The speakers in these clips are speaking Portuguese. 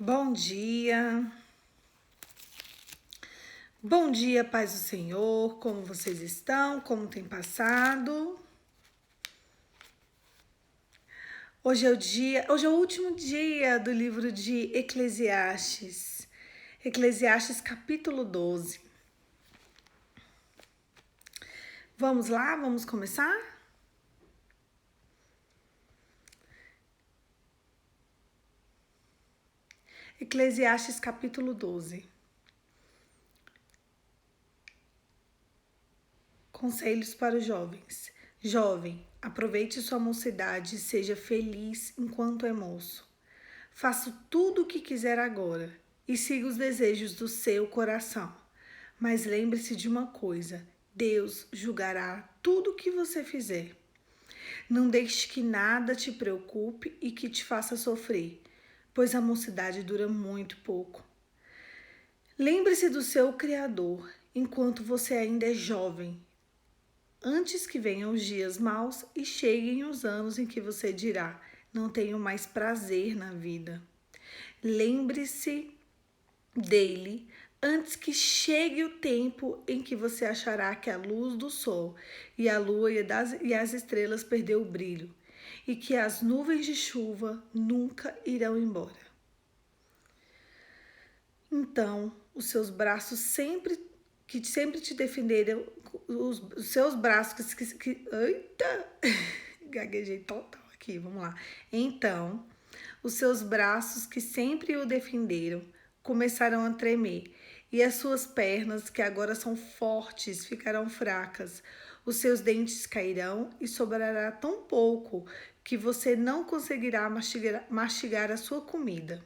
Bom dia. Bom dia, paz do Senhor. Como vocês estão? Como tem passado? Hoje é o último dia do livro de Eclesiastes. Eclesiastes capítulo 12. Vamos lá, vamos começar? Eclesiastes capítulo 12. Conselhos para os jovens. Jovem, aproveite sua mocidade e seja feliz enquanto é moço. Faça tudo o que quiser agora e siga os desejos do seu coração. Mas lembre-se de uma coisa: Deus julgará tudo o que você fizer. Não deixe que nada te preocupe e que te faça sofrer, pois a mocidade dura muito pouco. Lembre-se do seu Criador enquanto você ainda é jovem, antes que venham os dias maus e cheguem os anos em que você dirá: não tenho mais prazer na vida. Lembre-se dele antes que chegue o tempo em que você achará que a luz do sol e a lua e as estrelas perdeu o brilho e que as nuvens de chuva nunca irão embora. Então, os seus braços sempre te defenderam, os seus braços eita, gaguejei total aqui, vamos lá. Então, os seus braços que sempre o defenderam começaram a tremer, e as suas pernas, que agora são fortes, ficarão fracas. Os seus dentes cairão e sobrará tão pouco que você não conseguirá mastigar a sua comida.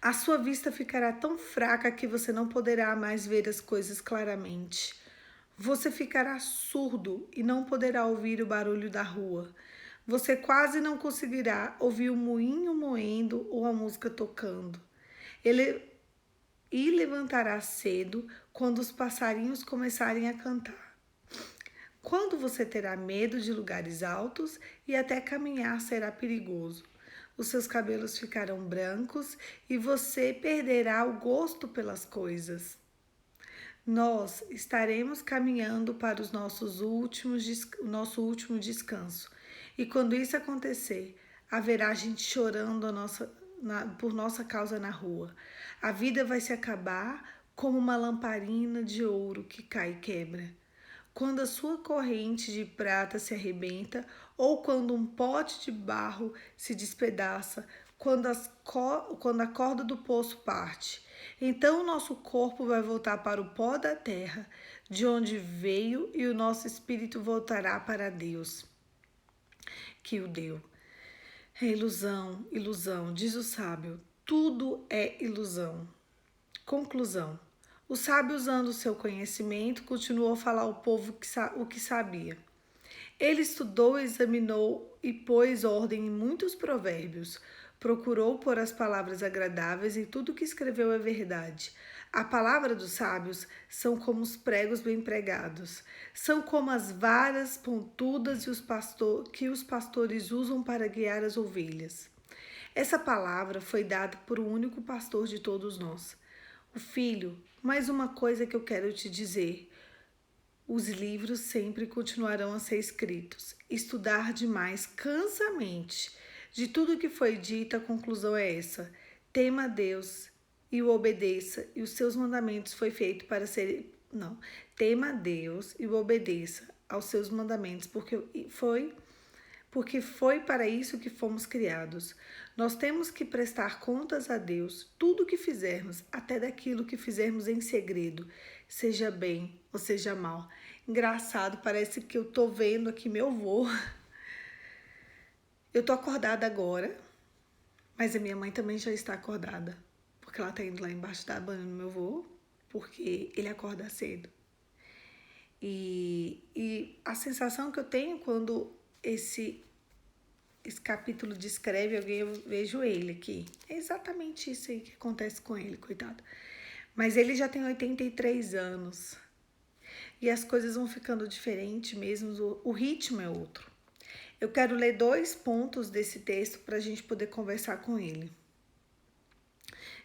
A sua vista ficará tão fraca que você não poderá mais ver as coisas claramente. Você ficará surdo e não poderá ouvir o barulho da rua. Você quase não conseguirá ouvir o moinho moendo ou a música tocando. Ele levantará cedo quando os passarinhos começarem a cantar. Quando você terá medo de lugares altos e até caminhar será perigoso. Os seus cabelos ficarão brancos e você perderá o gosto pelas coisas. Nós estaremos caminhando para o nosso último descanso. E quando isso acontecer, haverá gente chorando por nossa causa na rua. A vida vai se acabar como uma lamparina de ouro que cai e quebra. Quando a sua corrente de prata se arrebenta, ou quando um pote de barro se despedaça, quando a corda do poço parte. Então o nosso corpo vai voltar para o pó da terra, de onde veio, e o nosso espírito voltará para Deus, que o deu. É ilusão, ilusão, diz o sábio, tudo é ilusão. Conclusão. O sábio, usando o seu conhecimento, continuou a falar ao povo o que sabia. Ele estudou, examinou e pôs ordem em muitos provérbios. Procurou pôr as palavras agradáveis e tudo o que escreveu é verdade. A palavra dos sábios são como os pregos bem pregados. São como as varas pontudas que os pastores usam para guiar as ovelhas. Essa palavra foi dada por um único pastor de todos nós, o Filho. Mais uma coisa que eu quero te dizer: os livros sempre continuarão a ser escritos. Estudar demais cansa a mente. De tudo que foi dito, a conclusão é essa: tema a Deus e o obedeça, e os seus mandamentos foi feito para ser. Não, tema a Deus e o obedeça aos seus mandamentos, porque foi para isso que fomos criados. Nós temos que prestar contas a Deus, tudo o que fizermos, até daquilo que fizermos em segredo, seja bem ou seja mal. Engraçado, parece que eu tô vendo aqui meu avô. Eu tô acordada agora, mas a minha mãe também já está acordada, porque ela tá indo lá embaixo dar banho no meu avô, porque ele acorda cedo. E a sensação que eu tenho quando esse capítulo descreve alguém, eu vejo ele aqui. É exatamente isso aí que acontece com ele, coitado. Mas ele já tem 83 anos. E as coisas vão ficando diferentes mesmo, o ritmo é outro. Eu quero ler 2 pontos desse texto para a gente poder conversar com ele.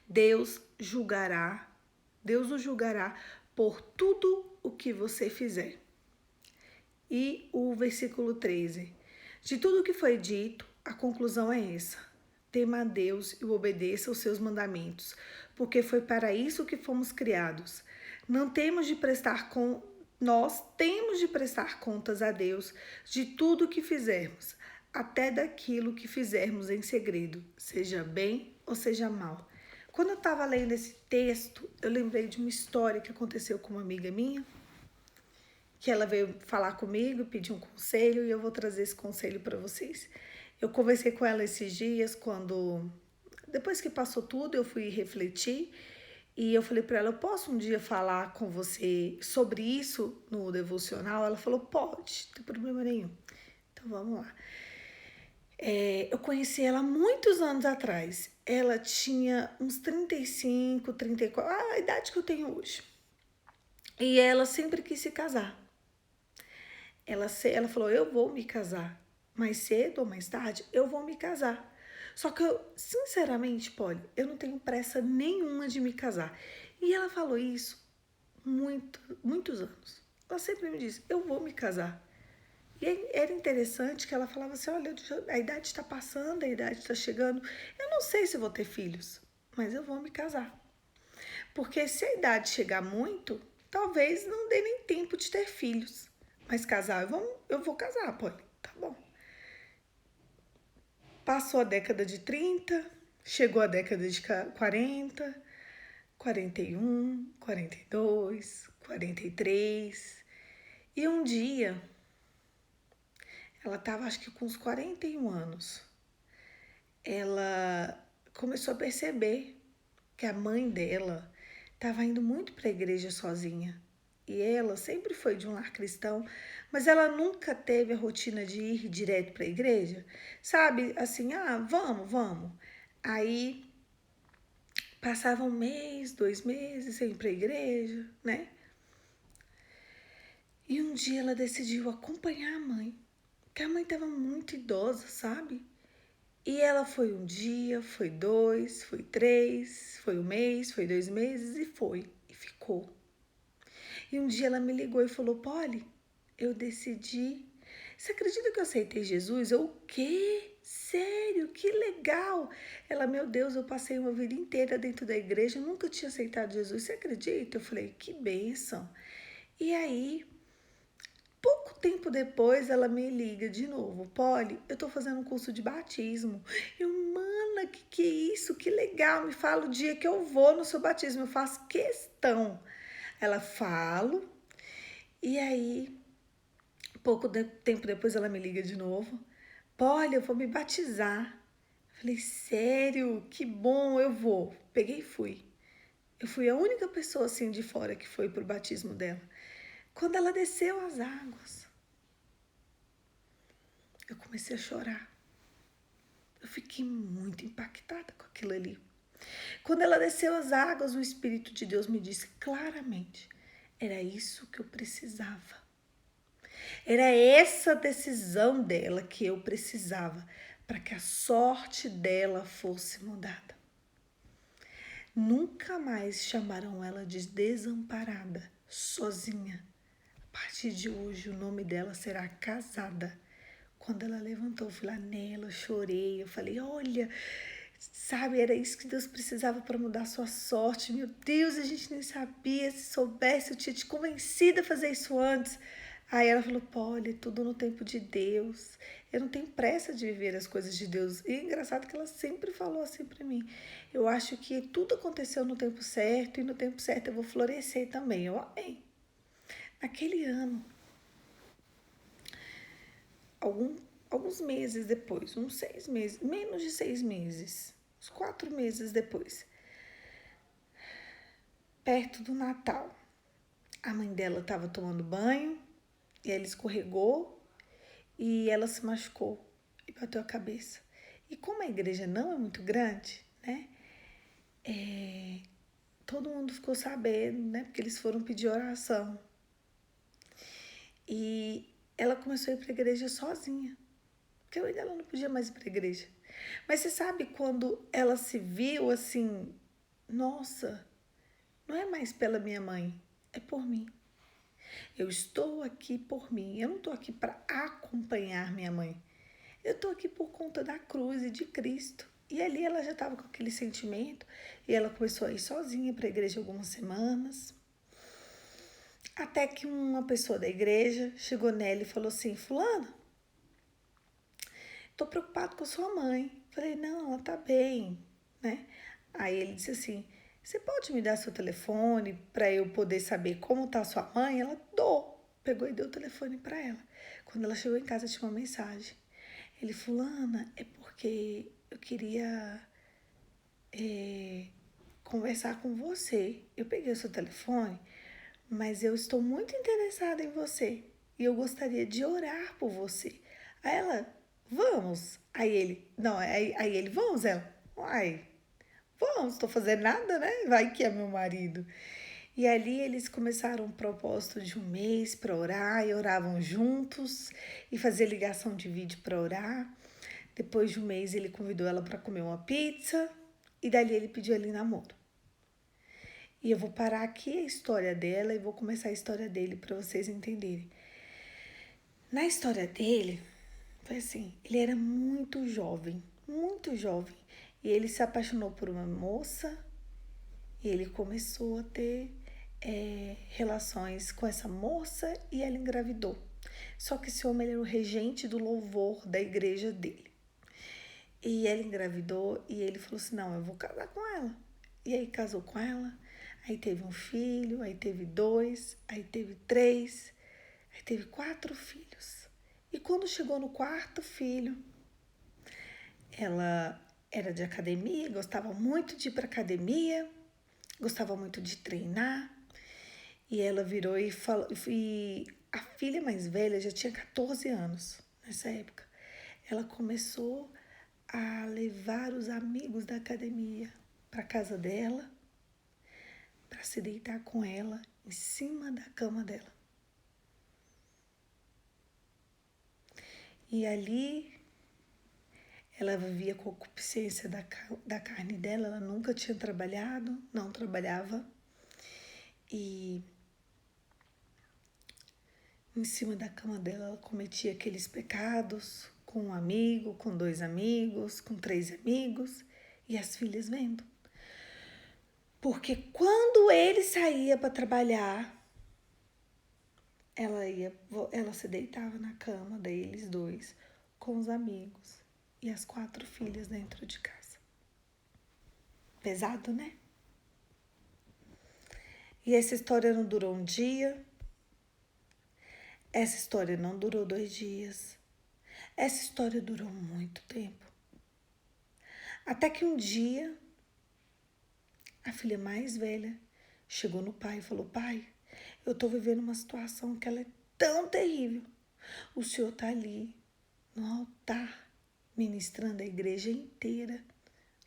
Deus julgará, Deus o julgará por tudo o que você fizer. E o versículo 13. De tudo o que foi dito, a conclusão é essa: tema a Deus e obedeça aos seus mandamentos, porque foi para isso que fomos criados. Nós temos de prestar contas a Deus de tudo o que fizermos, até daquilo que fizermos em segredo, seja bem ou seja mal. Quando eu estava lendo esse texto, eu lembrei de uma história que aconteceu com uma amiga minha, que ela veio falar comigo, pedir um conselho, e eu vou trazer esse conselho para vocês. Eu conversei com ela esses dias, depois que passou tudo, eu fui refletir, e eu falei para ela: eu posso um dia falar com você sobre isso no devocional? Ela falou: pode, não tem problema nenhum. Então vamos lá. Eu conheci ela muitos anos atrás. Ela tinha uns 35, 34, a idade que eu tenho hoje. E ela sempre quis se casar. Ela falou: eu vou me casar. Mais cedo ou mais tarde, eu vou me casar. Só que eu, sinceramente, Polly, eu não tenho pressa nenhuma de me casar. E ela falou isso muitos anos. Ela sempre me disse: eu vou me casar. E era interessante que ela falava assim: olha, a idade está passando, a idade está chegando. Eu não sei se vou ter filhos, mas eu vou me casar. Porque se a idade chegar muito, talvez não dê nem tempo de ter filhos. Mas casar, eu vou casar, Polly. Tá bom. Passou a década de 30, chegou a década de 40, 41, 42, 43. E um dia, ela estava acho que com uns 41 anos. Ela começou a perceber que a mãe dela estava indo muito para a igreja sozinha. E ela sempre foi de um lar cristão, mas ela nunca teve a rotina de ir direto para a igreja. Sabe, assim, vamos. Aí passava um mês, 2 meses sem ir para a igreja, né? E um dia ela decidiu acompanhar a mãe, porque a mãe estava muito idosa, sabe? E ela foi um dia, foi 2, foi 3, foi um mês, foi 2 meses e ficou. E um dia ela me ligou e falou: Polly, eu decidi. Você acredita que eu aceitei Jesus? Eu, o quê? Sério? Que legal! Ela, meu Deus, eu passei uma vida inteira dentro da igreja, nunca tinha aceitado Jesus. Você acredita? Eu falei: que bênção. E aí, pouco tempo depois, ela me liga de novo: Polly, eu tô fazendo um curso de batismo. Eu, mana, que é isso? Que legal! Me fala o dia que eu vou no seu batismo. Eu faço questão. Ela fala. E aí, tempo depois, ela me liga de novo: Polly, eu vou me batizar. Falei: sério? Que bom, eu vou. Peguei e fui. Eu fui a única pessoa assim de fora que foi pro batismo dela. Quando ela desceu as águas, eu comecei a chorar. Eu fiquei muito impactada com aquilo ali. Quando ela desceu as águas, o Espírito de Deus me disse claramente: era isso que eu precisava. Era essa decisão dela que eu precisava para que a sorte dela fosse mudada. Nunca mais chamarão ela de desamparada, sozinha. A partir de hoje, o nome dela será Casada. Quando ela levantou, eu fui lá nela, chorei. Eu falei: olha, sabe, era isso que Deus precisava para mudar a sua sorte. Meu Deus, a gente nem sabia. Se soubesse, eu tinha te convencido a fazer isso antes. Aí ela falou: Polly, tudo no tempo de Deus. Eu não tenho pressa de viver as coisas de Deus. E é engraçado que ela sempre falou assim para mim: eu acho que tudo aconteceu no tempo certo e no tempo certo eu vou florescer também. Eu amei. Naquele ano, alguns meses depois, uns 6 meses, menos de 6 meses, uns 4 meses depois, perto do Natal, a mãe dela estava tomando banho e ela escorregou e ela se machucou e bateu a cabeça. E como a igreja não é muito grande, né? Todo mundo ficou sabendo, né? Porque eles foram pedir oração. E ela começou a ir para a igreja sozinha, porque ela não podia mais ir para a igreja. Mas você sabe quando ela se viu assim, nossa, não é mais pela minha mãe, é por mim. Eu estou aqui por mim. Eu não estou aqui para acompanhar minha mãe. Eu estou aqui por conta da cruz e de Cristo. E ali ela já estava com aquele sentimento e ela começou a ir sozinha para a igreja algumas semanas. Até que uma pessoa da igreja chegou nela e falou assim: Fulana, tô preocupado com a sua mãe. Falei: não, ela tá bem, né? Aí ele disse assim: você pode me dar seu telefone para eu poder saber como tá a sua mãe? Ela dou. Pegou e deu o telefone para ela. Quando ela chegou em casa, tinha uma mensagem. Ele: Fulana, é porque eu queria conversar com você. Eu peguei o seu telefone, mas eu estou muito interessada em você e eu gostaria de orar por você. Aí ela: vamos. Aí ele: não, aí ele: vamos, ela. Uai, vamos, estou fazendo nada, né? Vai que é meu marido. E ali eles começaram um propósito de um mês para orar, e oravam juntos e fazer ligação de vídeo para orar. Depois de um mês ele convidou ela para comer uma pizza e dali ele pediu ela em namoro. E eu vou parar aqui a história dela e vou começar a história dele para vocês entenderem. Na história dele, foi assim, ele era muito jovem, e ele se apaixonou por uma moça e ele começou a ter relações com essa moça e ela engravidou. Só que esse homem era o regente do louvor da igreja dele. E ela engravidou e ele falou assim: não, eu vou casar com ela. E aí casou com ela, aí teve um filho, aí teve 2, aí teve 3, aí teve 4 filhos. E quando chegou no 4º filho, ela era de academia, gostava muito de ir para academia, gostava muito de treinar. E ela virou e falou, e a filha mais velha já tinha 14 anos nessa época. Ela começou a levar os amigos da academia para casa dela, para se deitar com ela em cima da cama dela. E ali ela vivia com a concupiscência da carne dela, ela nunca tinha trabalhado, não trabalhava. E em cima da cama dela ela cometia aqueles pecados com um amigo, com 2 amigos, com 3 amigos e as filhas vendo. Porque quando ele saía para trabalhar, ela se deitava na cama deles 2 com os amigos e as 4 filhas dentro de casa. Pesado, né? E essa história não durou um dia. Essa história não durou 2 dias. Essa história durou muito tempo. Até que um dia, a filha mais velha chegou no pai e falou: pai, eu tô vivendo uma situação que ela é tão terrível. O senhor tá ali no altar, ministrando a igreja inteira,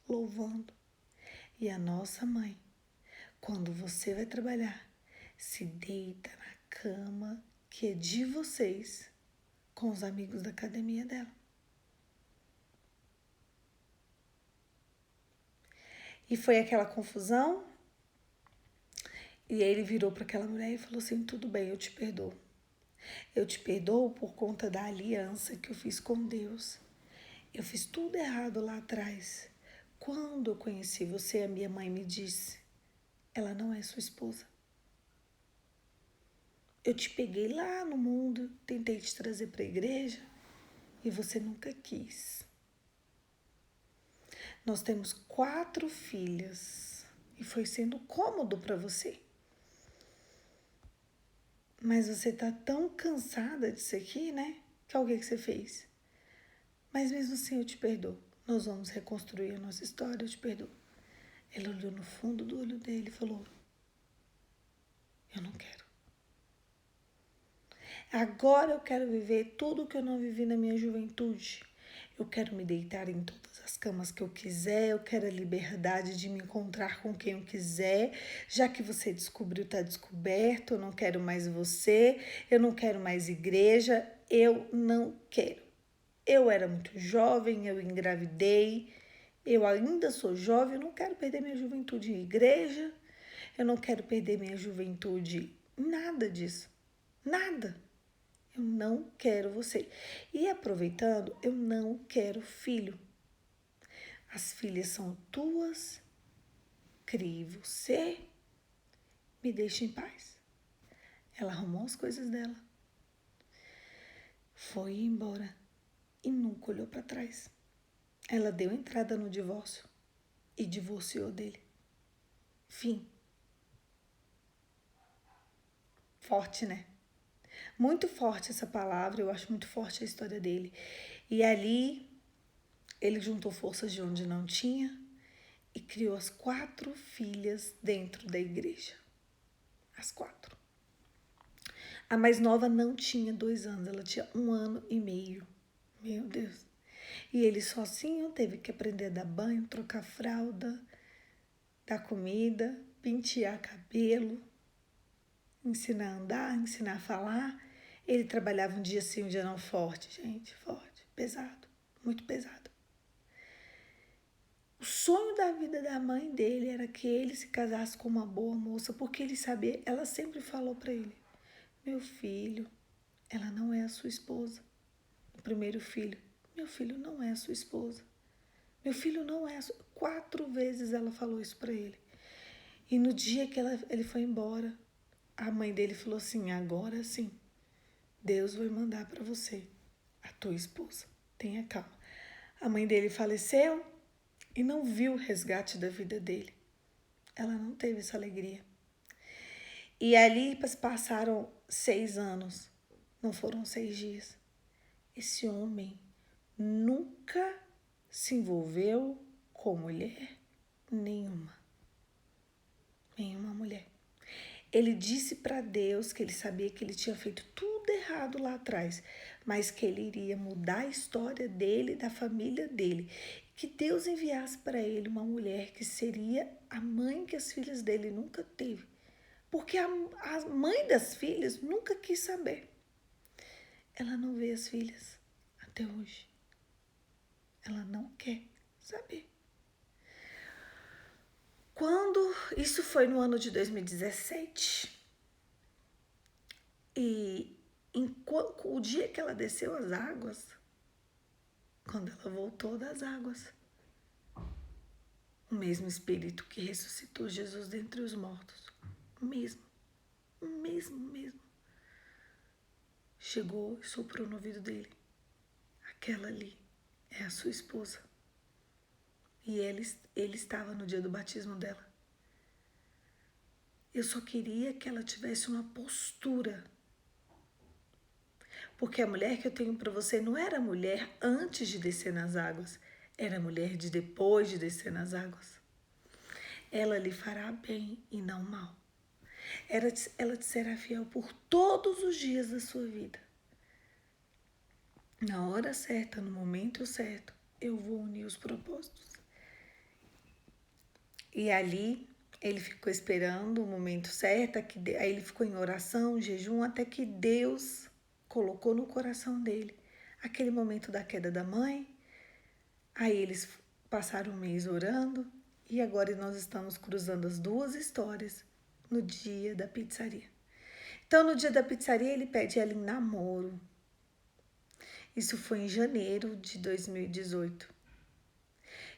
louvando. E a nossa mãe, quando você vai trabalhar, se deita na cama que é de vocês, com os amigos da academia dela. E foi aquela confusão. E aí ele virou para aquela mulher e falou assim: tudo bem, eu te perdoo. Eu te perdoo por conta da aliança que eu fiz com Deus. Eu fiz tudo errado lá atrás. Quando eu conheci você, a minha mãe me disse: ela não é sua esposa. Eu te peguei lá no mundo, tentei te trazer para a igreja e você nunca quis. Nós temos 4 filhas e foi sendo cômodo para você. Mas você tá tão cansada disso aqui, né? Que é o que você fez? Mas mesmo assim eu te perdoo. Nós vamos reconstruir a nossa história, eu te perdoo. Ela olhou no fundo do olho dele e falou: eu não quero. Agora eu quero viver tudo que eu não vivi na minha juventude. Eu quero me deitar em todas as camas que eu quiser, eu quero a liberdade de me encontrar com quem eu quiser. Já que você descobriu, tá descoberto, eu não quero mais você, eu não quero mais igreja, eu não quero. Eu era muito jovem, eu engravidei Eu ainda sou jovem, eu não quero perder minha juventude em igreja, eu não quero perder minha juventude em nada disso. Nada. Eu não quero você. E aproveitando, eu não quero filho. As filhas são tuas, crie você, me deixe em paz. Ela arrumou as coisas dela, foi embora e nunca olhou para trás. Ela deu entrada no divórcio e divorciou dele. Fim. Forte, né? Muito forte essa palavra, eu acho muito forte a história dele. E ali ele juntou forças de onde não tinha e criou as 4 filhas dentro da igreja. As 4. A mais nova não tinha 2 anos, ela tinha 1 ano e meio. Meu Deus. E ele sozinho teve que aprender a dar banho, trocar fralda, dar comida, pentear cabelo, ensinar a andar, ensinar a falar. Ele trabalhava um dia sim, um dia não, forte, gente, forte, pesado, muito pesado. O sonho da vida da mãe dele era que ele se casasse com uma boa moça, porque ele sabia, ela sempre falou para ele: meu filho, ela não é a sua esposa. O primeiro filho: meu filho não é a sua esposa. Meu filho não é a sua... 4 vezes ela falou isso para ele. E no dia que ele foi embora, a mãe dele falou assim: agora sim, Deus vai mandar para você a tua esposa. Tenha calma. A mãe dele faleceu e não viu o resgate da vida dele. Ela não teve essa alegria. E ali passaram 6 anos. Não foram 6 dias. Esse homem nunca se envolveu com mulher nenhuma. Nenhuma mulher. Ele disse para Deus que ele sabia que ele tinha feito tudo errado lá atrás, mas que ele iria mudar a história dele, da família dele. Que Deus enviasse para ele uma mulher que seria a mãe que as filhas dele nunca teve. Porque a mãe das filhas nunca quis saber. Ela não vê as filhas até hoje. Ela não quer saber. Quando isso foi no ano de 2017, e o dia que ela desceu as águas, quando ela voltou das águas, o mesmo Espírito que ressuscitou Jesus dentre os mortos, o mesmo, chegou e soprou no ouvido dele: aquela ali é a sua esposa. E ele estava no dia do batismo dela. Eu só queria que ela tivesse uma postura. Porque a mulher que eu tenho para você não era mulher antes de descer nas águas. Era mulher de depois de descer nas águas. Ela lhe fará bem e não mal. Ela te será fiel por todos os dias da sua vida. Na hora certa, no momento certo, eu vou unir os propósitos. E ali ele ficou esperando o momento certo, aí ele ficou em oração, jejum, até que Deus colocou no coração dele aquele momento da queda da mãe. Aí eles passaram um mês orando e agora nós estamos cruzando as 2 histórias no dia da pizzaria. Então, no dia da pizzaria, ele pede ela em namoro. Isso foi em janeiro de 2018.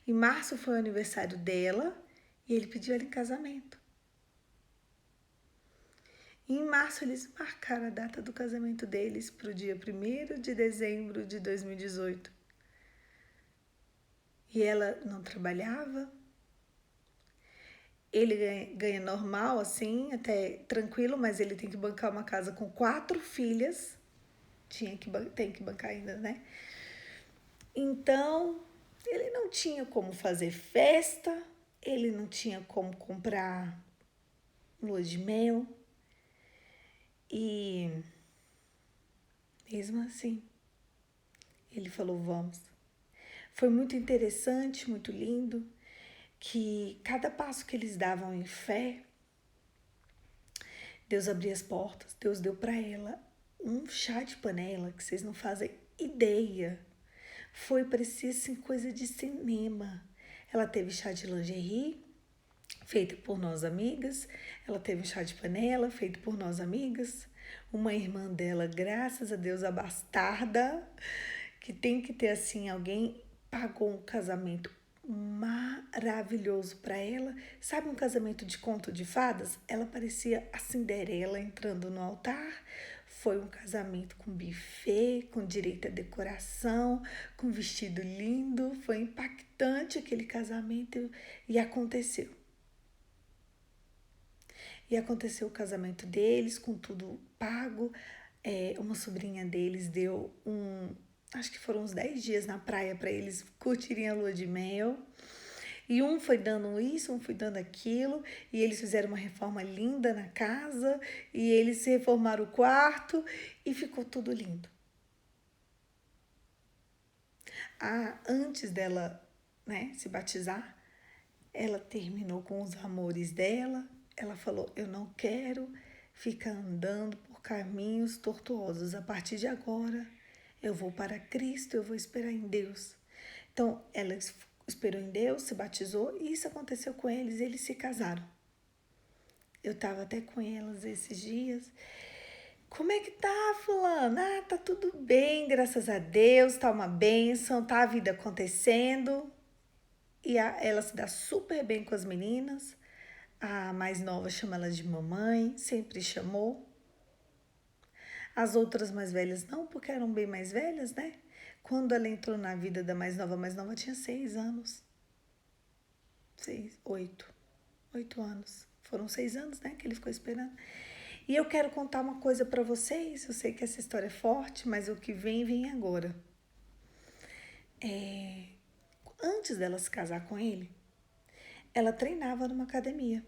Em março foi o aniversário dela e ele pediu ela em casamento. E em março eles marcaram a data do casamento deles para o dia 1º de dezembro de 2018. E ela não trabalhava. Ele ganha normal, assim, até tranquilo, mas ele tem que bancar uma casa com 4 filhas. Tem que bancar ainda, né? Então, ele não tinha como fazer festa, ele não tinha como comprar lua de mel. E mesmo assim, ele falou: vamos. Foi muito interessante, muito lindo, que cada passo que eles davam em fé, Deus abria as portas. Deus deu para ela um chá de panela que vocês não fazem ideia. Foi, parecia assim, coisa de cinema. Ela teve chá de lingerie, feito por nós amigas. Ela teve um chá de panela, feito por nós amigas. Uma irmã dela, graças a Deus, abastarda, que tem que ter assim alguém, pagou um casamento maravilhoso para ela. Sabe um casamento de conto de fadas? Ela parecia a Cinderela entrando no altar. Foi um casamento com buffet, com direito à decoração, com vestido lindo. Foi impactante aquele casamento e aconteceu. E aconteceu o casamento deles, com tudo pago. Uma sobrinha deles deu acho que foram uns 10 dias na praia para eles curtirem a lua de mel. E um foi dando isso, um foi dando aquilo, e eles fizeram uma reforma linda na casa, e eles reformaram o quarto, e ficou tudo lindo. Antes dela, né, se batizar, ela terminou com os amores dela. Ela falou: eu não quero ficar andando por caminhos tortuosos. A partir de agora, eu vou para Cristo, eu vou esperar em Deus. Então, ela esperou em Deus, se batizou, e isso aconteceu com eles se casaram. Eu estava até com elas esses dias. Como é que tá, fulano? Tá tudo bem, graças a Deus, tá uma bênção, tá a vida acontecendo. E ela se dá super bem com as meninas. A mais nova chama ela de mamãe, sempre chamou. As outras mais velhas não, porque eram bem mais velhas, né? Quando ela entrou na vida da mais nova tinha 6 anos. 8 anos. Foram 6 anos, né, que ele ficou esperando. E eu quero contar uma coisa para vocês. Eu sei que essa história é forte, mas o que vem agora. Antes dela se casar com ele, ela treinava numa academia.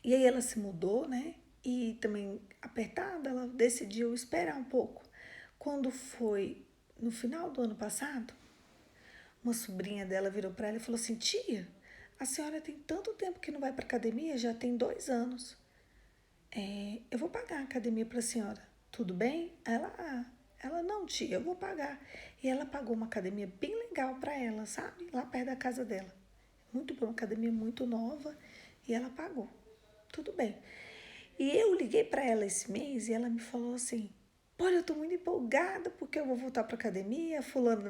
E aí ela se mudou, né? E também apertada, ela decidiu esperar um pouco. Quando foi no final do ano passado, uma sobrinha dela virou para ela e falou assim: tia, a senhora tem tanto tempo que não vai para academia, já tem 2 anos. Eu vou pagar a academia para a senhora, tudo bem? Ela, não, tia, eu vou pagar. E ela pagou uma academia bem legal para ela, sabe? Lá perto da casa dela. Muito boa, uma academia muito nova, e ela pagou. Tudo bem. E eu liguei para ela esse mês e ela me falou assim: olha, eu tô muito empolgada porque eu vou voltar para academia, fulano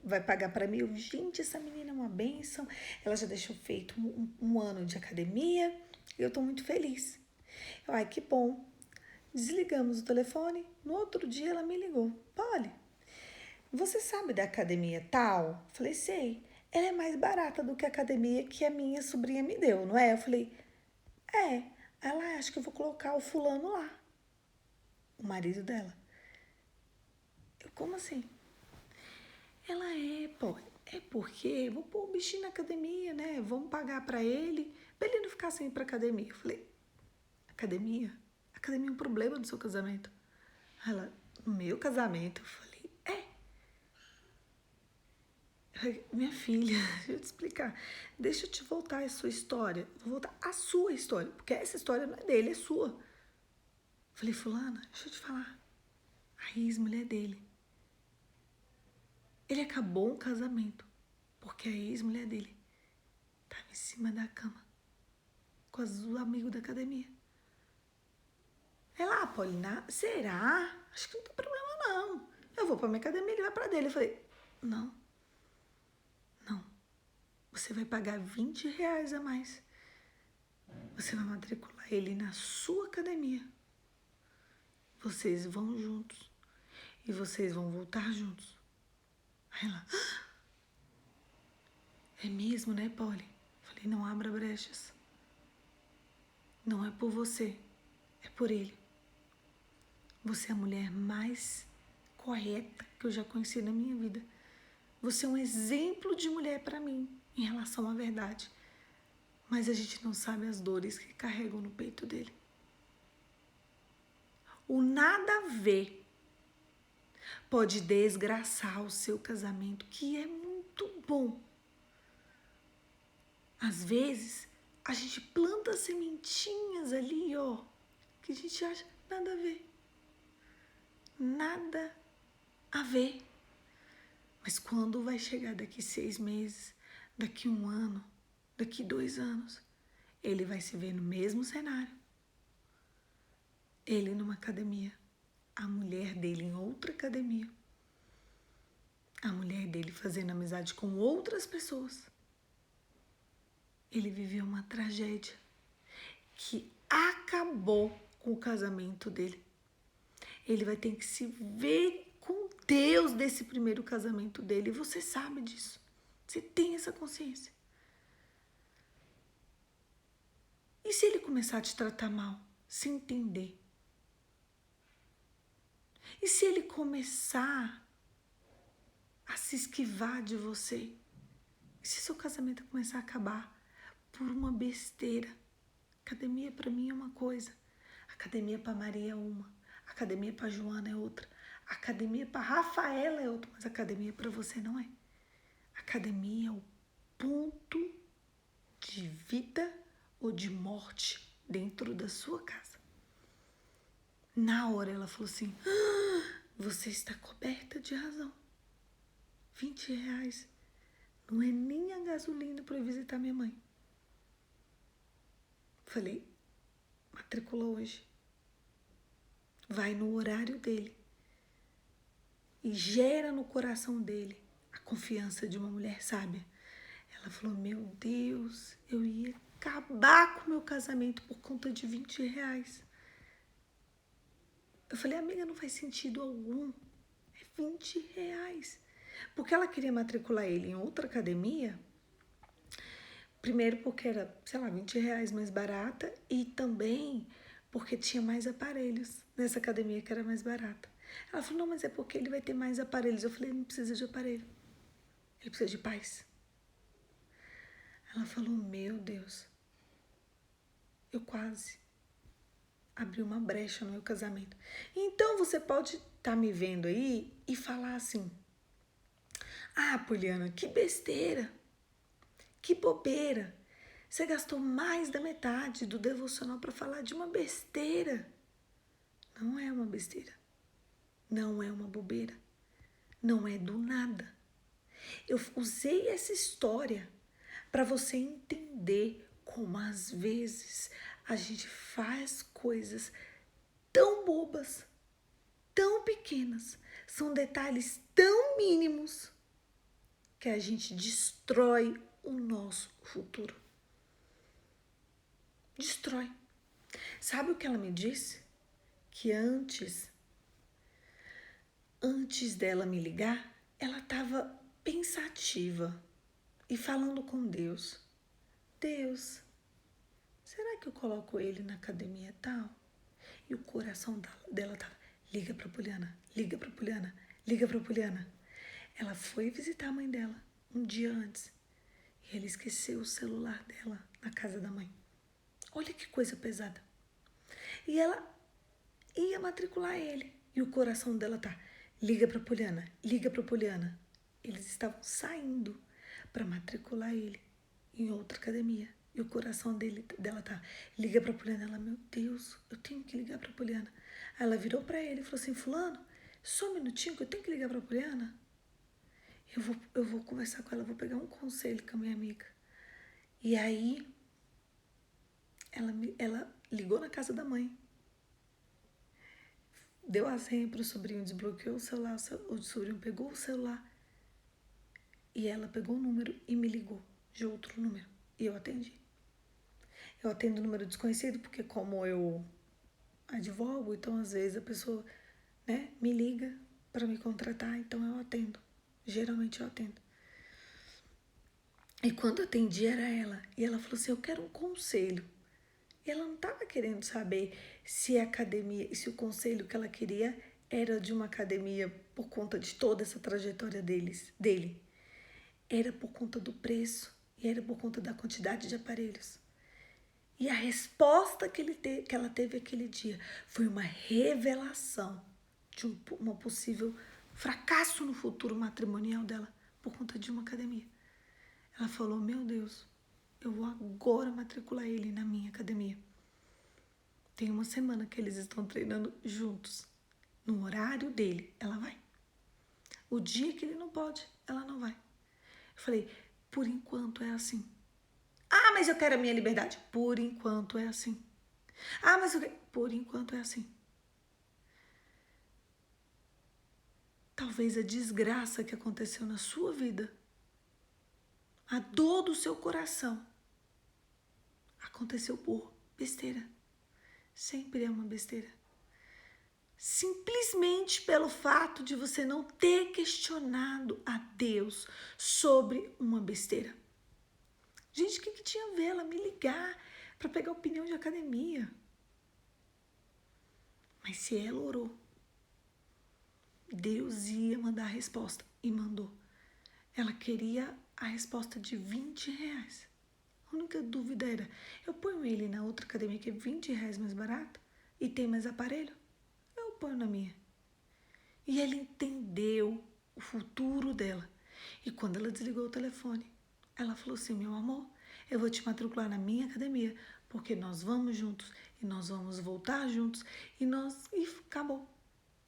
vai pagar para mim. Gente, essa menina é uma bênção. Ela já deixou feito um ano de academia e eu tô muito feliz. Ai, que bom. Desligamos o telefone. No outro dia ela me ligou: Polly, você sabe da academia tal? Falei: sei. Ela é mais barata do que a academia que a minha sobrinha me deu, não é? Eu falei: é. Ela, acho que eu vou colocar o fulano lá. O marido dela. Eu, como assim? Ela pô, é porque vou pôr o bichinho na academia, né? Vamos pagar pra ele não ficar sem ir pra academia. Eu falei: academia? Academia é um problema no seu casamento. Ela: no meu casamento? Eu falei: minha filha, deixa eu te explicar. Deixa eu te voltar a sua história. Vou voltar a sua história, porque essa história não é dele, é sua. Eu falei: fulana, deixa eu te falar. A ex-mulher dele. Ele acabou um casamento porque a ex-mulher dele estava em cima da cama com os amigos da academia. Ela: Paulina, será? Acho que não tem problema não. Eu vou pra minha academia, ele vai pra dele. Eu falei: não. Você vai pagar R$20 a mais. Você vai matricular ele na sua academia. Vocês vão juntos. E vocês vão voltar juntos. Aí ela: é mesmo, né, Polly? Falei: não abra brechas. Não é por você, é por ele. Você é a mulher mais correta que eu já conheci na minha vida. Você é um exemplo de mulher para mim em relação à verdade. Mas a gente não sabe as dores que carregam no peito dele. O nada a ver pode desgraçar o seu casamento, que é muito bom. Às vezes, a gente planta sementinhas ali, ó, que a gente acha nada a ver. Nada a ver. Mas quando vai chegar daqui 6 meses, daqui 1 ano, daqui 2 anos, ele vai se ver no mesmo cenário. Ele numa academia, a mulher dele em outra academia, a mulher dele fazendo amizade com outras pessoas. Ele viveu uma tragédia que acabou com o casamento dele. Ele vai ter que se ver com Deus desse primeiro casamento dele. E você sabe disso. Você tem essa consciência. E se ele começar a te tratar mal, se entender? E se ele começar a se esquivar de você? E se seu casamento começar a acabar por uma besteira? Academia para mim é uma coisa, academia para Maria é uma, academia para Joana é outra, academia para Rafaela é outra, mas academia para você não é. Academia é o ponto de vida ou de morte dentro da sua casa. Na hora ela falou assim, você está coberta de razão. R$20 não é nem a gasolina para eu visitar minha mãe. Falei, matricula hoje. Vai no horário dele. E gera no coração dele a confiança de uma mulher sábia. Ela falou, meu Deus, eu ia acabar com o meu casamento por conta de R$20. Eu falei, amiga, não faz sentido algum. É R$20. Porque ela queria matricular ele em outra academia. Primeiro porque era, sei lá, R$20 mais barata. E também porque tinha mais aparelhos nessa academia que era mais barata. Ela falou, não, mas é porque ele vai ter mais aparelhos. Eu falei, não precisa de aparelho. Ele precisa de paz. Ela falou, meu Deus, eu quase abri uma brecha no meu casamento. Então você pode estar me vendo aí e falar assim, ah, Poliana, que besteira, que bobeira. Você gastou mais da metade do devocional para falar de uma besteira. Não é uma besteira. Não é uma bobeira. Não é do nada. Eu usei essa história para você entender como às vezes a gente faz coisas tão bobas, tão pequenas, são detalhes tão mínimos que a gente destrói o nosso futuro. Destrói. Sabe o que ela me disse? Que antes dela me ligar, ela estava pensativa e falando com Deus. Deus, será que eu coloco ele na academia tal? E o coração dela tava, liga pra Poliana, liga pra Poliana, liga pra Poliana. Ela foi visitar a mãe dela um dia antes e ele esqueceu o celular dela na casa da mãe. Olha que coisa pesada. E ela ia matricular ele e o coração dela tá, liga pra Poliana, liga pra Poliana. Eles estavam saindo para matricular ele em outra academia. E o coração dela tá, liga pra Poliana. Ela, meu Deus, eu tenho que ligar pra Poliana. Aí ela virou pra ele e falou assim, fulano, só um minutinho que eu tenho que ligar pra Poliana. Eu vou conversar com ela, vou pegar um conselho com a minha amiga. E aí, ela ligou na casa da mãe. Deu a senha pro sobrinho, desbloqueou o celular, o sobrinho pegou o celular. E ela pegou o número e me ligou de outro número. E eu atendi. Eu atendo número desconhecido porque como eu advogo, então às vezes a pessoa, né, me liga para me contratar, então eu atendo. Geralmente eu atendo. E quando eu atendi era ela. E ela falou assim, eu quero um conselho. E ela não estava querendo saber se a academia, se o conselho que ela queria era de uma academia por conta de toda essa trajetória dele. Era por conta do preço e era por conta da quantidade de aparelhos. E a resposta que ela teve aquele dia foi uma revelação de um possível fracasso no futuro matrimonial dela por conta de uma academia. Ela falou, meu Deus, eu vou agora matricular ele na minha academia. Tem uma semana que eles estão treinando juntos. No horário dele, ela vai. O dia que ele não pode, ela não vai. Eu falei, Por enquanto é assim. Ah, mas eu quero a minha liberdade. Por enquanto é assim. Ah, mas por enquanto é assim. Talvez a desgraça que aconteceu na sua vida, a dor do seu coração, aconteceu por besteira. Sempre é uma besteira. Simplesmente pelo fato de você não ter questionado a Deus sobre uma besteira. Gente, o que tinha a ver ela me ligar para pegar opinião de academia? Mas se ela orou, Deus ia mandar a resposta e mandou. Ela queria a resposta de R$20. A única dúvida era, eu ponho ele na outra academia que é R$20 mais barato e tem mais aparelho? Eu ponho na minha. E ela entendeu o futuro dela. E quando ela desligou o telefone, ela falou assim, meu amor, eu vou te matricular na minha academia, porque nós vamos juntos e nós vamos voltar juntos e acabou.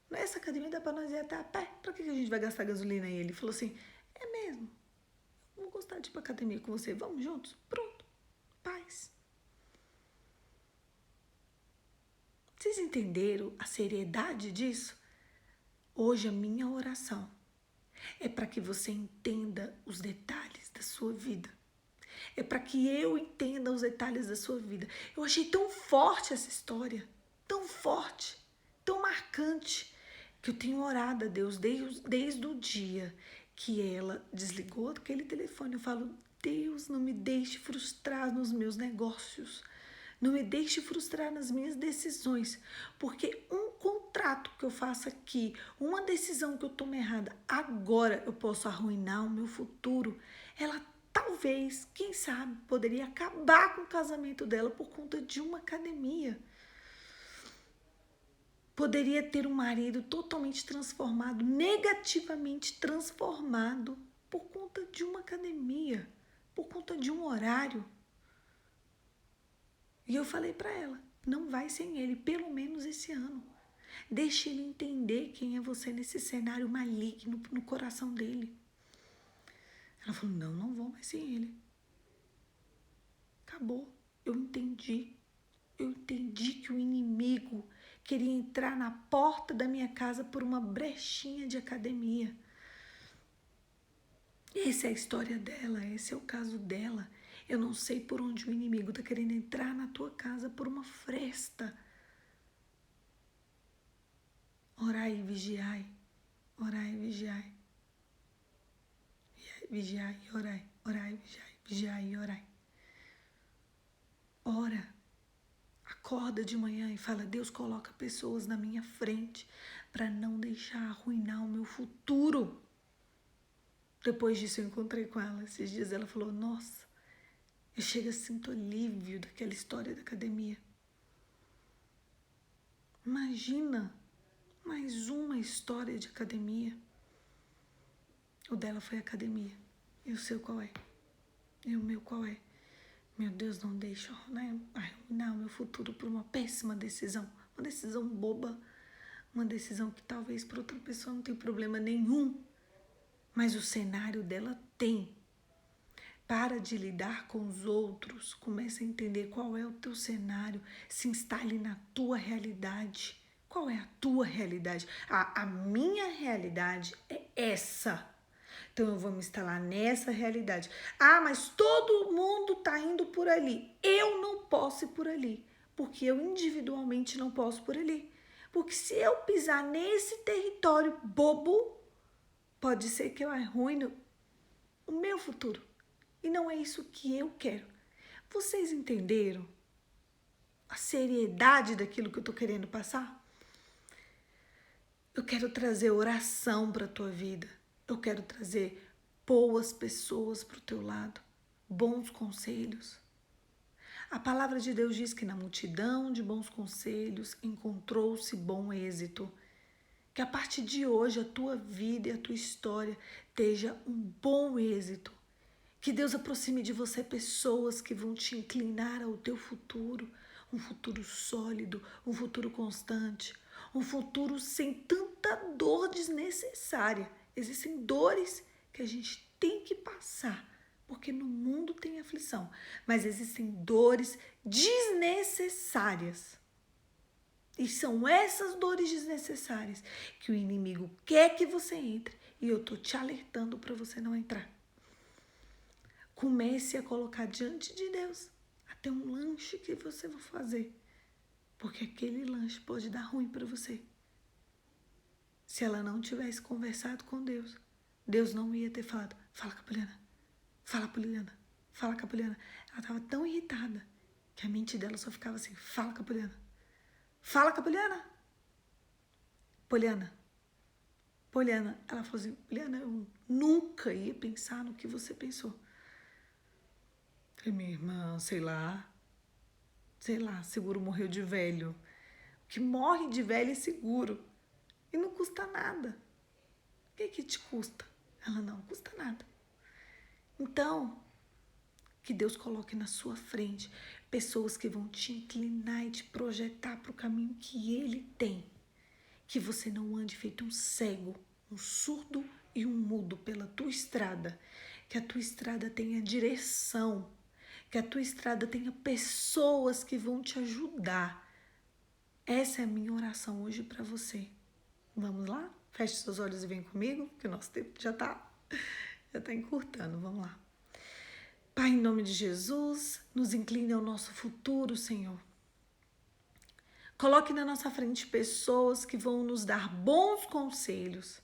Nessa academia dá pra nós ir até a pé. Pra que a gente vai gastar gasolina? E ele falou assim, é mesmo, eu vou gostar de ir pra academia com você, vamos juntos? Pronto, paz. Vocês entenderam a seriedade disso? Hoje a minha oração é para que você entenda os detalhes da sua vida. É para que eu entenda os detalhes da sua vida. Eu achei tão forte essa história, tão forte, tão marcante, que eu tenho orado a Deus desde o dia que ela desligou aquele telefone. Eu falo, Deus, não me deixe frustrar nos meus negócios. Não me deixe frustrar nas minhas decisões, porque um contrato que eu faço aqui, uma decisão que eu tomo errada, agora eu posso arruinar o meu futuro. Ela talvez, quem sabe, poderia acabar com o casamento dela por conta de uma academia. Poderia ter um marido totalmente transformado, negativamente transformado, por conta de uma academia, por conta de um horário. E eu falei para ela, não vai sem ele, pelo menos esse ano. Deixe ele entender quem é você nesse cenário maligno no coração dele. Ela falou, não vou mais sem ele. Acabou. Eu entendi que o inimigo queria entrar na porta da minha casa por uma brechinha de academia. Essa é a história dela, esse é o caso dela. Eu não sei por onde o inimigo está querendo entrar na tua casa por uma fresta. Orai e vigiai. Orai e vigiai. Vigiai e orai. Orai e vigiai. Vigiai e orai. Ora. Acorda de manhã e fala, Deus coloca pessoas na minha frente para não deixar arruinar o meu futuro. Depois disso eu encontrei com ela. Esses dias ela falou, nossa, eu chego a sinto alívio daquela história da academia. Imagina mais uma história de academia. O dela foi academia. E o seu qual é? E o meu qual é? Meu Deus, não deixa arruinar o meu futuro por uma péssima decisão. Uma decisão boba. Uma decisão que talvez para outra pessoa não tem problema nenhum. Mas o cenário dela tem. Para de lidar com os outros. Comece a entender qual é o teu cenário. Se instale na tua realidade. Qual é a tua realidade? A minha realidade é essa. Então eu vou me instalar nessa realidade. Ah, mas todo mundo tá indo por ali. Eu não posso ir por ali. Porque eu individualmente não posso ir por ali. Porque se eu pisar nesse território bobo, pode ser que eu arruine o meu futuro. E não é isso que eu quero. Vocês entenderam a seriedade daquilo que eu tô querendo passar? Eu quero trazer oração para a tua vida. Eu quero trazer boas pessoas para o teu lado, bons conselhos. A palavra de Deus diz que na multidão de bons conselhos encontrou-se bom êxito. Que a partir de hoje a tua vida e a tua história esteja um bom êxito. Que Deus aproxime de você pessoas que vão te inclinar ao teu futuro, um futuro sólido, um futuro constante, um futuro sem tanta dor desnecessária. Existem dores que a gente tem que passar Porque no mundo tem aflição, mas existem dores desnecessárias. E são essas dores desnecessárias que o inimigo quer que você entre. E eu tô te alertando para você não entrar. Comece a colocar diante de Deus até um lanche que você vai fazer. Porque aquele lanche pode dar ruim para você. Se ela não tivesse conversado com Deus, Deus não ia ter falado, fala com a Poliana, fala Poliana, fala com a Poliana. Ela estava tão irritada que a mente dela só ficava assim, fala com a Poliana, fala com a Poliana. Poliana, ela falou assim, Poliana, eu nunca ia pensar no que você pensou. Falei, minha irmã, sei lá, seguro morreu de velho. O que morre de velho é seguro. E não custa nada. O que te custa? Ela não custa nada. Então, que Deus coloque na sua frente pessoas que vão te inclinar e te projetar para o caminho que Ele tem. Que você não ande feito um cego, um surdo e um mudo pela tua estrada. Que a tua estrada tenha direção. Que a tua estrada tenha pessoas que vão te ajudar. Essa é a minha oração hoje para você. Vamos lá? Feche seus olhos e vem comigo, que o nosso tempo já tá encurtando. Vamos lá. Pai, em nome de Jesus, nos incline ao nosso futuro, Senhor. Coloque na nossa frente pessoas que vão nos dar bons conselhos.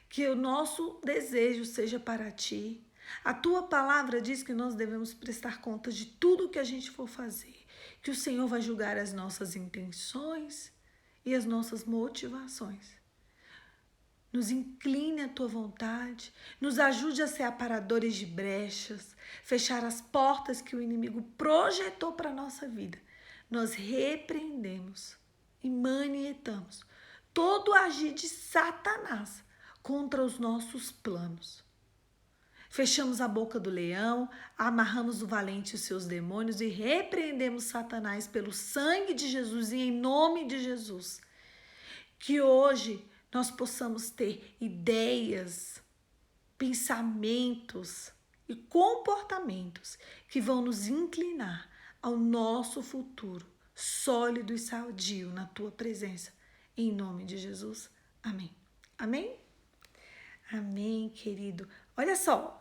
Que o nosso desejo seja para Ti. A Tua palavra diz que nós devemos prestar conta de tudo que a gente for fazer. Que o Senhor vai julgar as nossas intenções e as nossas motivações. Nos incline à Tua vontade, nos ajude a ser aparadores de brechas, fechar as portas que o inimigo projetou para a nossa vida. Nós repreendemos e manietamos todo agir de Satanás contra os nossos planos. Fechamos a boca do leão, amarramos o valente e os seus demônios e repreendemos Satanás pelo sangue de Jesus e em nome de Jesus. Que hoje nós possamos ter ideias, pensamentos e comportamentos que vão nos inclinar ao nosso futuro sólido e sadio na Tua presença. Em nome de Jesus. Amém. Amém? Amém, querido. Olha só.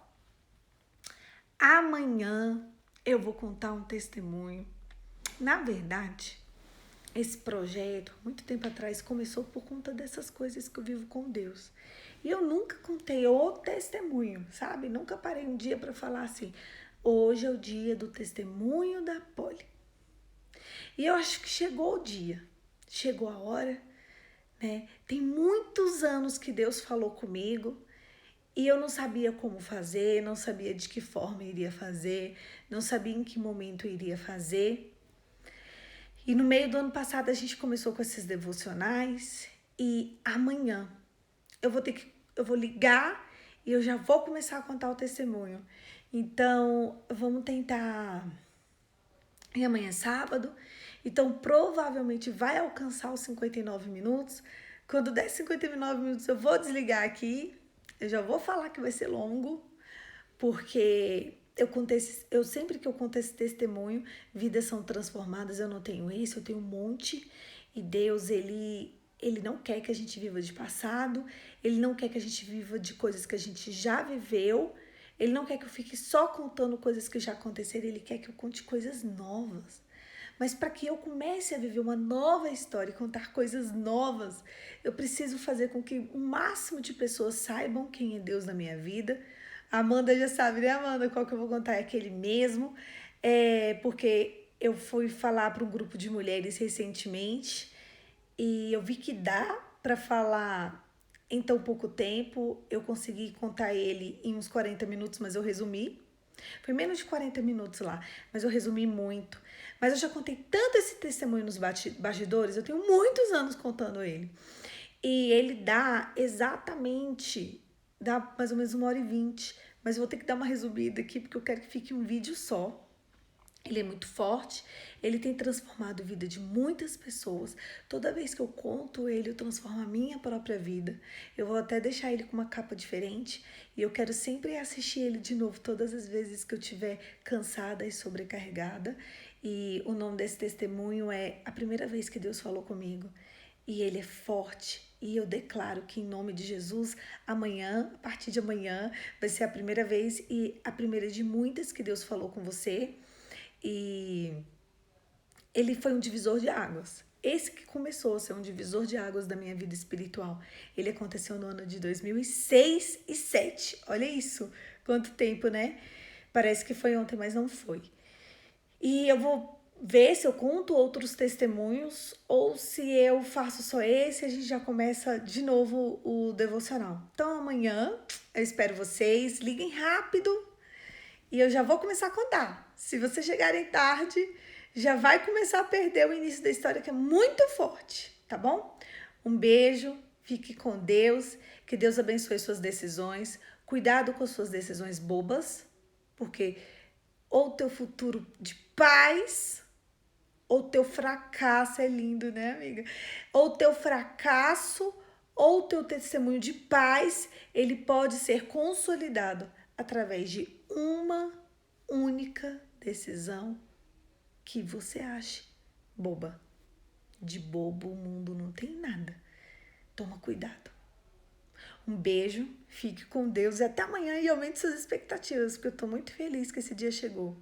Amanhã eu vou contar um testemunho. Na verdade, esse projeto, muito tempo atrás, começou por conta dessas coisas que eu vivo com Deus. E eu nunca contei o testemunho, sabe? Nunca parei um dia para falar assim, hoje é o dia do testemunho da Poli. E eu acho que chegou o dia, chegou a hora, né? Tem muitos anos que Deus falou comigo e eu não sabia como fazer, não sabia de que forma iria fazer, não sabia em que momento iria fazer. E no meio do ano passado a gente começou com esses devocionais e amanhã eu vou ligar e eu já vou começar a contar o testemunho. Então, vamos tentar. E amanhã é sábado, então provavelmente vai alcançar os 59 minutos. Quando der 59 minutos eu vou desligar aqui. Eu já vou falar que vai ser longo, porque eu sempre que eu conto esse testemunho, vidas são transformadas. Eu não tenho esse, eu tenho um monte. E Deus, ele não quer que a gente viva de passado, Ele não quer que a gente viva de coisas que a gente já viveu, Ele não quer que eu fique só contando coisas que já aconteceram, Ele quer que eu conte coisas novas. Mas para que eu comece a viver uma nova história e contar coisas novas, eu preciso fazer com que o máximo de pessoas saibam quem é Deus na minha vida. A Amanda já sabe, né, Amanda? Qual que eu vou contar é aquele mesmo. Porque eu fui falar para um grupo de mulheres recentemente e eu vi que dá para falar em tão pouco tempo. Eu consegui contar ele em uns 40 minutos, mas eu resumi. Foi menos de 40 minutos lá, mas eu resumi muito. Mas eu já contei tanto esse testemunho nos bastidores, eu tenho muitos anos contando ele. E ele dá mais ou menos 1h20. Mas eu vou ter que dar uma resumida aqui, porque eu quero que fique um vídeo só. Ele é muito forte, ele tem transformado a vida de muitas pessoas. Toda vez que eu conto ele, eu transformo a minha própria vida. Eu vou até deixar ele com uma capa diferente e eu quero sempre assistir ele de novo todas as vezes que eu estiver cansada e sobrecarregada. E o nome desse testemunho é A Primeira Vez que Deus Falou Comigo. E ele é forte. E eu declaro que, em nome de Jesus, amanhã, a partir de amanhã, vai ser a primeira vez e a primeira de muitas que Deus falou com você. E ele foi um divisor de águas. Esse que começou a ser um divisor de águas da minha vida espiritual. Ele aconteceu no ano de 2006 e 2007. Olha isso, quanto tempo, né? Parece que foi ontem, mas não foi. E eu vou ver se eu conto outros testemunhos ou se eu faço só esse e a gente já começa de novo o devocional. Então amanhã eu espero vocês, liguem rápido e eu já vou começar a contar. Se vocês chegarem tarde, já vai começar a perder o início da história, que é muito forte, tá bom? Um beijo, fique com Deus, que Deus abençoe suas decisões. Cuidado com suas decisões bobas, porque ou teu futuro de paz, ou teu fracasso, é lindo, né, amiga? Ou teu fracasso, ou teu testemunho de paz, ele pode ser consolidado através de uma única decisão que você ache boba. De bobo o mundo não tem nada. Toma cuidado. Um beijo, fique com Deus e até amanhã e aumente suas expectativas, porque eu tô muito feliz que esse dia chegou.